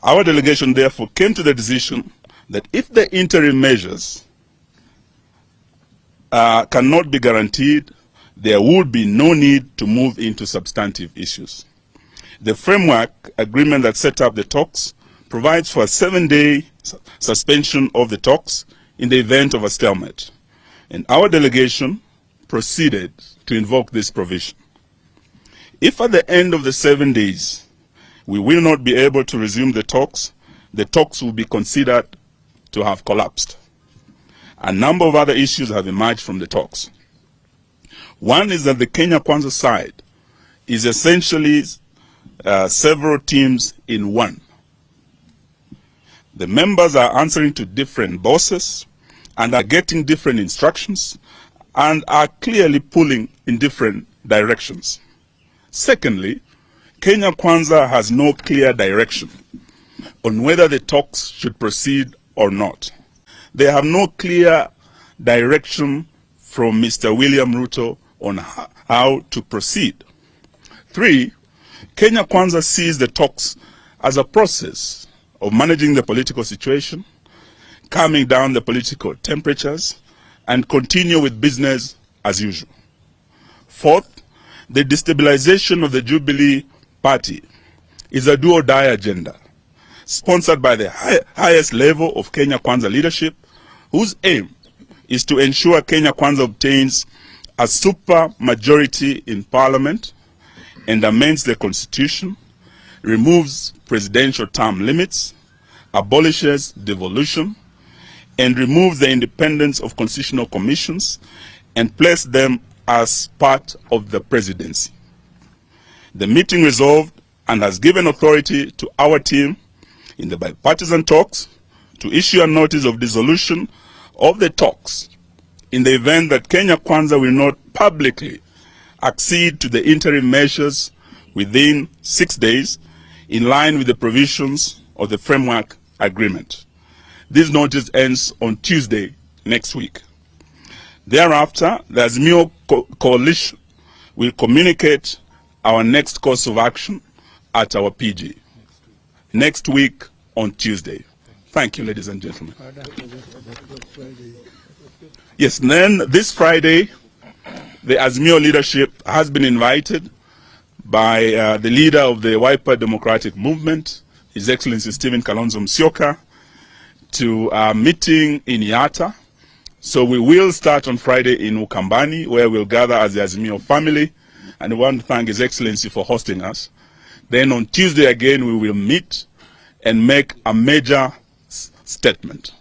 Our delegation therefore came to the decision that if the interim measures cannot be guaranteed, there would be no need to move into substantive issues. The framework agreement that set up the talks provides for a 7-day suspension of the talks in the event of a stalemate, and our delegation proceeded to invoke this provision. If at the end of the 7 days we will not be able to resume the talks will be considered to have collapsed. A number of other issues have emerged from the talks. One is that the Kenya Kwanza side is essentially several teams in one. The members are answering to different bosses and are getting different instructions and are clearly pulling in different directions. Secondly, Kenya Kwanza has no clear direction on whether the talks should proceed or not. They have no clear direction from Mr. William Ruto on how to proceed. 3, Kenya Kwanza sees the talks as a process of managing the political situation, calming down the political temperatures, and continue with business as usual. 4th, the destabilization of the Jubilee Party is a do-or-die agenda, sponsored by the highest level of Kenya Kwanza leadership, whose aim is to ensure Kenya Kwanza obtains a super majority in parliament and amends the constitution, removes presidential term limits, abolishes devolution, and removes the independence of constitutional commissions and place them as part of the presidency. The meeting resolved and has given authority to our team in the bipartisan talks to issue a notice of dissolution of the talks in the event that Kenya Kwanza will not publicly accede to the interim measures within 6 days in line with the provisions of the framework agreement. This notice ends on Tuesday next week. Thereafter, the Azimio coalition will communicate our next course of action at our PG next week on Tuesday. Thank you, ladies and gentlemen. Yes, then this Friday, the Azimio leadership has been invited by the leader of the Wiper Democratic Movement, His Excellency Stephen Kalonzo Musyoka, to a meeting in Yatta. So we will start on Friday in Ukambani, where we'll gather as the Azimio family, and I want to thank His Excellency for hosting us. Then on Tuesday again, we will meet and make a major statement.